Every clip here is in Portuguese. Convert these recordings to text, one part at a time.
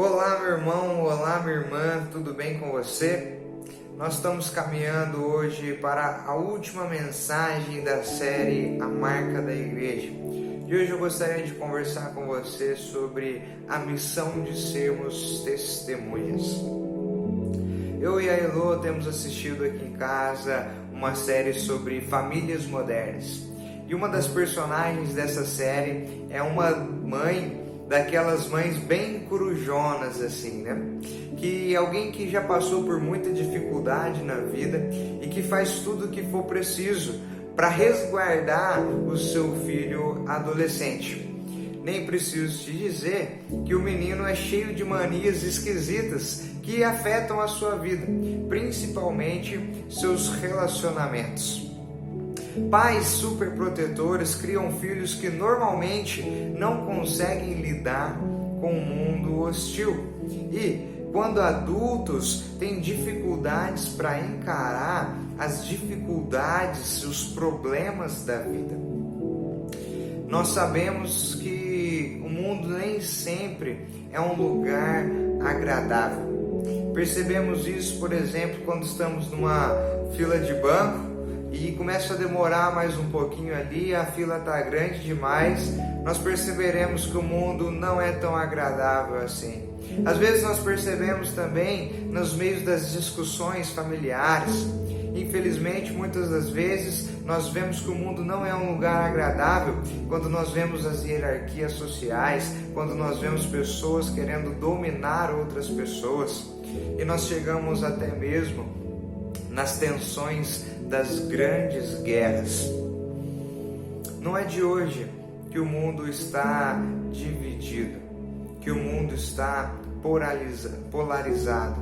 Olá, meu irmão, olá, minha irmã, tudo bem com você? Nós estamos caminhando hoje para a última mensagem da série A Marca da Igreja. E hoje eu gostaria de conversar com você sobre a missão de sermos testemunhas. Eu e a Elô temos assistido aqui em casa uma série sobre famílias modernas. E uma das personagens dessa série é uma mãe, daquelas mães bem corujonas assim, né? Que alguém que já passou por muita dificuldade na vida e que faz tudo o que for preciso para resguardar o seu filho adolescente. Nem preciso te dizer que o menino é cheio de manias esquisitas que afetam a sua vida, principalmente seus relacionamentos. Pais superprotetores criam filhos que normalmente não conseguem lidar com o mundo hostil e, quando adultos, têm dificuldades para encarar as dificuldades, os problemas da vida. Nós sabemos que o mundo nem sempre é um lugar agradável. Percebemos isso, por exemplo, quando estamos numa fila de banco e começa a demorar mais um pouquinho ali, a fila está grande demais, nós perceberemos que o mundo não é tão agradável assim. Às vezes nós percebemos também nos meios das discussões familiares. Infelizmente, muitas das vezes nós vemos que o mundo não é um lugar agradável quando nós vemos as hierarquias sociais, quando nós vemos pessoas querendo dominar outras pessoas, e nós chegamos até mesmo nas tensões das grandes guerras. Não é de hoje que o mundo está dividido, que o mundo está polarizado.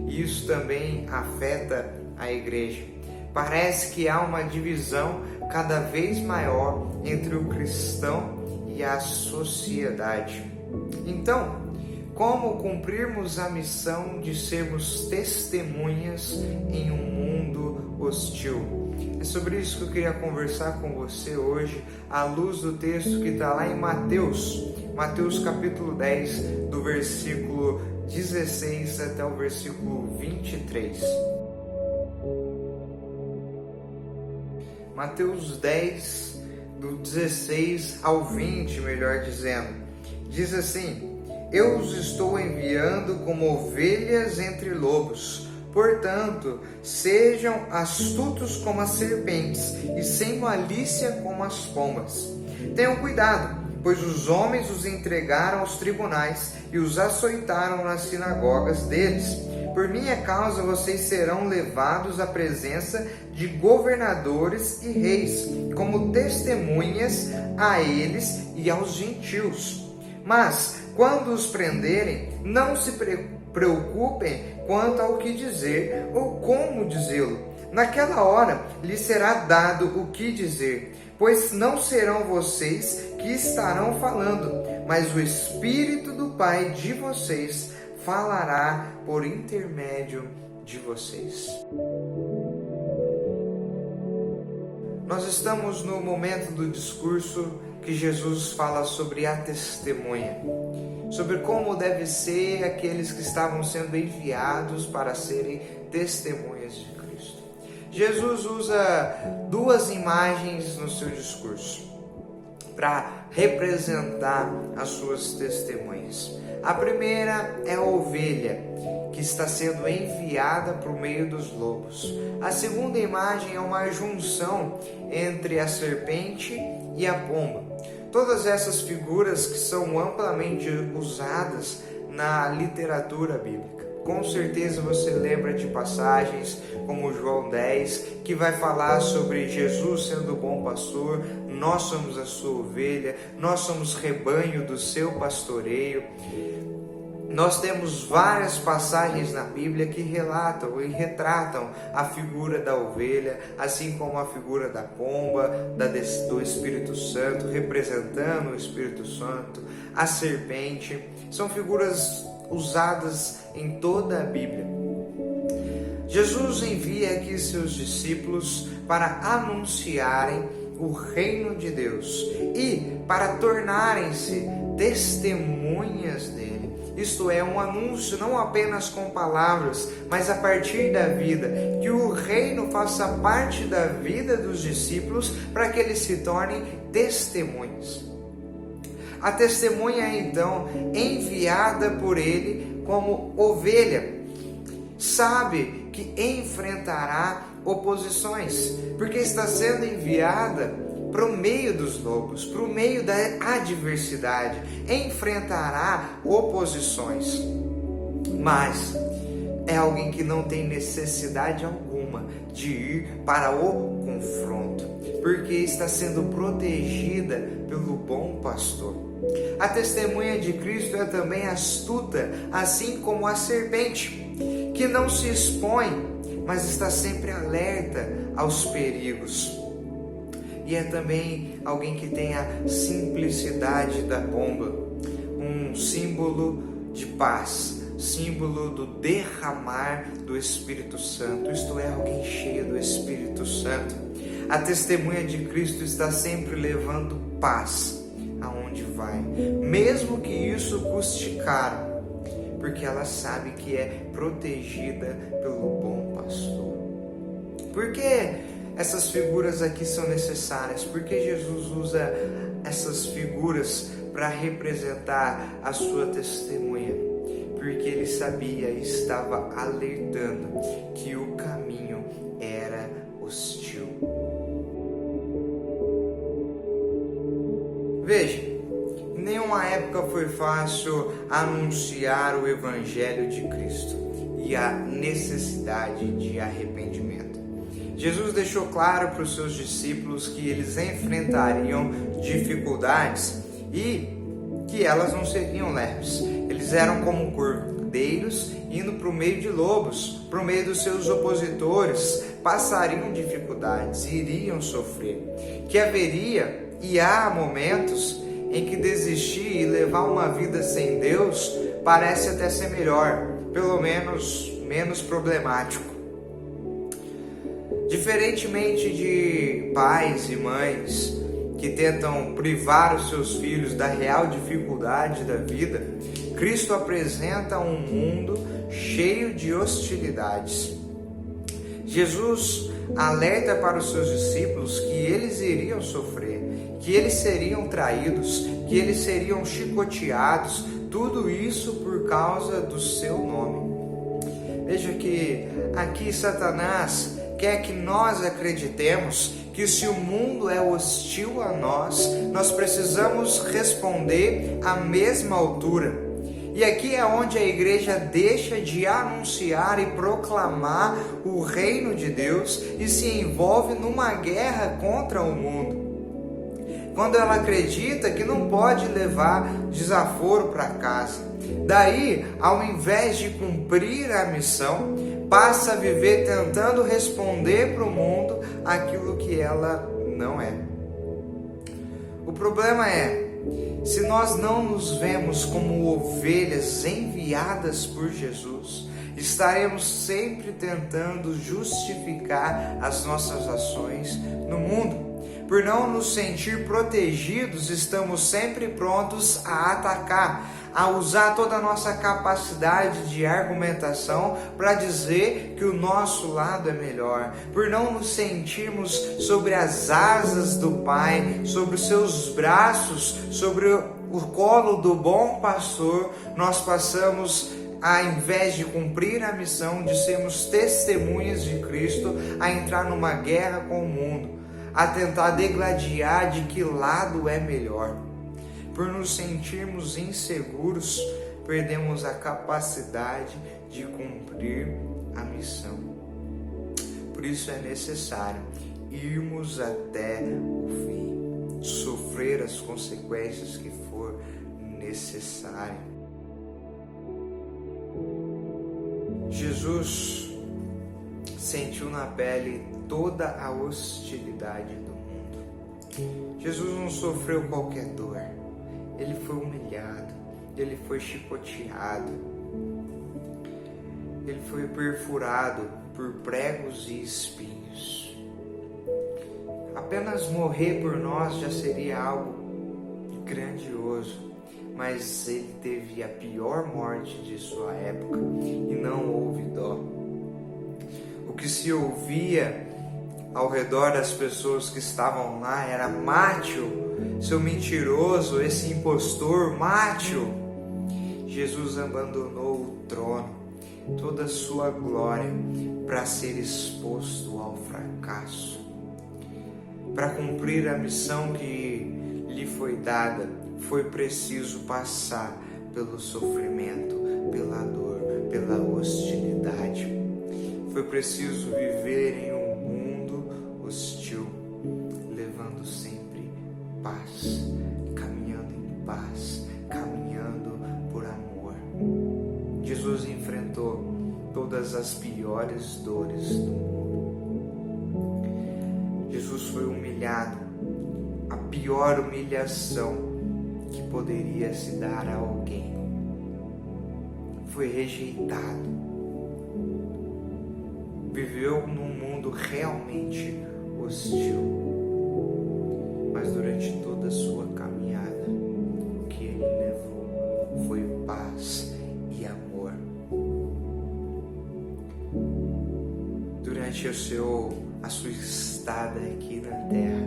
Isso também afeta a igreja. Parece que há uma divisão cada vez maior entre o cristão e a sociedade. Então, como cumprirmos a missão de sermos testemunhas em um mundo hostil? É sobre isso que eu queria conversar com você hoje, à luz do texto que está lá em Mateus capítulo 10, do versículo 16 até o versículo 23. Mateus 10, do 16 ao 20, melhor dizendo, diz assim: Eu os estou enviando como ovelhas entre lobos. Portanto, sejam astutos como as serpentes e sem malícia como as pombas. Tenham cuidado, pois os homens os entregaram aos tribunais e os açoitaram nas sinagogas deles. Por minha causa vocês serão levados à presença de governadores e reis, como testemunhas a eles e aos gentios. Mas, quando os prenderem, não se preocupem quanto ao que dizer ou como dizê-lo. Naquela hora lhes será dado o que dizer, pois não serão vocês que estarão falando, mas o Espírito do Pai de vocês falará por intermédio de vocês. Nós estamos no momento do discurso que Jesus fala sobre a testemunha, sobre como deve ser aqueles que estavam sendo enviados para serem testemunhas de Cristo. Jesus usa duas imagens no seu discurso para representar as suas testemunhas. A primeira é a ovelha, que está sendo enviada para o meio dos lobos. A segunda imagem é uma junção entre a serpente e a pomba. Todas essas figuras que são amplamente usadas na literatura bíblica. Com certeza você lembra de passagens como João 10, que vai falar sobre Jesus sendo o bom pastor, nós somos a sua ovelha, nós somos rebanho do seu pastoreio. Nós temos várias passagens na Bíblia que relatam e retratam a figura da ovelha, assim como a figura da pomba, do Espírito Santo, representando o Espírito Santo, a serpente. São figuras usadas em toda a Bíblia. Jesus envia aqui seus discípulos para anunciarem o reino de Deus e para tornarem-se testemunhas testemunhas dele. Isto é, um anúncio não apenas com palavras, mas a partir da vida, que o reino faça parte da vida dos discípulos para que eles se tornem testemunhas. A testemunha é então enviada por ele como ovelha, sabe que enfrentará oposições, porque está sendo enviada para o meio dos lobos, para o meio da adversidade, enfrentará oposições, mas é alguém que não tem necessidade alguma de ir para o confronto, porque está sendo protegida pelo bom pastor. A testemunha de Cristo é também astuta, assim como a serpente, que não se expõe, mas está sempre alerta aos perigos. E é também alguém que tem a simplicidade da pomba, um símbolo de paz, símbolo do derramar do Espírito Santo, isto é, alguém cheio do Espírito Santo. A testemunha de Cristo está sempre levando paz aonde vai, mesmo que isso custe caro, porque ela sabe que é protegida pelo bom pastor. Por que essas figuras aqui são necessárias? Porque Jesus usa essas figuras para representar a sua testemunha, porque ele sabia e estava alertando que o caminho era hostil. Veja, em nenhuma época foi fácil anunciar o Evangelho de Cristo e a necessidade de arrependimento. Jesus deixou claro para os seus discípulos que eles enfrentariam dificuldades e que elas não seriam leves. Eles eram como cordeiros indo para o meio de lobos, para o meio dos seus opositores, passariam dificuldades, iriam sofrer. Que haveria e há momentos em que desistir e levar uma vida sem Deus parece até ser melhor, pelo menos menos problemático. Diferentemente de pais e mães que tentam privar os seus filhos da real dificuldade da vida, Cristo apresenta um mundo cheio de hostilidades. Jesus alerta para os seus discípulos que eles iriam sofrer, que eles seriam traídos, que eles seriam chicoteados, tudo isso por causa do seu nome. Veja que aqui Satanás quer que nós acreditemos que se o mundo é hostil a nós, nós precisamos responder à mesma altura. E aqui é onde a igreja deixa de anunciar e proclamar o reino de Deus e se envolve numa guerra contra o mundo. Quando ela acredita que não pode levar desaforo para casa. Daí, ao invés de cumprir a missão, passa a viver tentando responder para o mundo aquilo que ela não é. O problema é, se nós não nos vemos como ovelhas enviadas por Jesus, estaremos sempre tentando justificar as nossas ações no mundo. Por não nos sentir protegidos, estamos sempre prontos a atacar, a usar toda a nossa capacidade de argumentação para dizer que o nosso lado é melhor. Por não nos sentirmos sobre as asas do Pai, sobre os seus braços, sobre o colo do bom pastor, nós passamos, ao invés de cumprir a missão de sermos testemunhas de Cristo, a entrar numa guerra com o mundo, a tentar degladiar de que lado é melhor. Por nos sentirmos inseguros, perdemos a capacidade de cumprir a missão. Por isso é necessário irmos até o fim, sofrer as consequências que for necessário. Jesus sentiu na pele toda a hostilidade do mundo. Jesus não sofreu qualquer dor. Ele foi humilhado, ele foi chicoteado, ele foi perfurado por pregos e espinhos. Apenas morrer por nós já seria algo grandioso, mas ele teve a pior morte de sua época e não houve dó. O que se ouvia ao redor das pessoas que estavam lá era: mate-o, seu mentiroso, esse impostor, mate-o. Jesus abandonou o trono, toda a sua glória, para ser exposto ao fracasso. Para cumprir a missão que lhe foi dada, foi preciso passar pelo sofrimento, pela dor, pela hostilidade. Foi preciso viver em um mundo hostil, levando sempre paz, caminhando em paz, caminhando por amor. Jesus enfrentou todas as piores dores do mundo. Jesus foi humilhado, a pior humilhação que poderia se dar a alguém. Foi rejeitado. Viveu num mundo realmente hostil. Mas durante toda a sua caminhada, o que ele levou foi paz e amor. Durante a sua estada aqui na terra,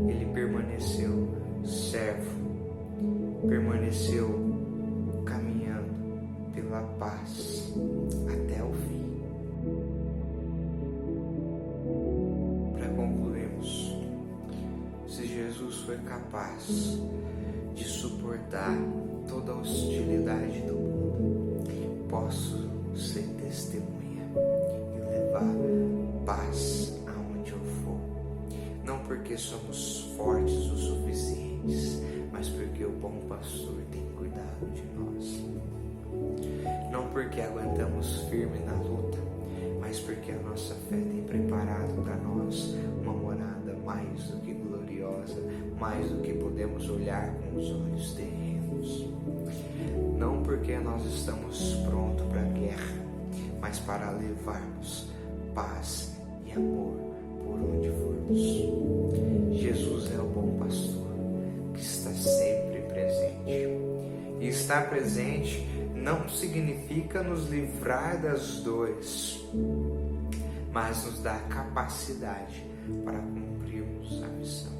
ele permaneceu servo, permaneceu caminhando pela paz até o fim. Para concluirmos, se Jesus foi capaz de suportar toda a hostilidade do mundo, posso ser testemunha e levar paz aonde eu for. Não porque somos fortes o suficientes, mas porque o bom pastor tem cuidado de nós. Não porque aguentamos firme na luta, mas porque a nossa fé tem preparado para nós uma morada mais do que gloriosa, mais do que podemos olhar com os olhos terrenos. Não porque nós estamos prontos para a guerra, mas para levarmos paz e amor por onde formos. Jesus é o bom pastor que está sempre presente. E estar presente não significa nos livrar das dores, mas nos dá capacidade para cumprirmos a missão.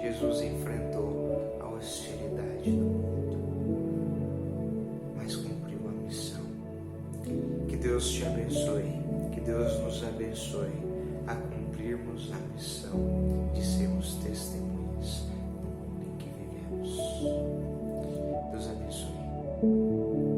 Jesus enfrentou a hostilidade do mundo, mas cumpriu a missão. Que Deus te abençoe, que Deus nos abençoe a cumprirmos a missão de sermos testemunhas no mundo em que vivemos. Deus abençoe.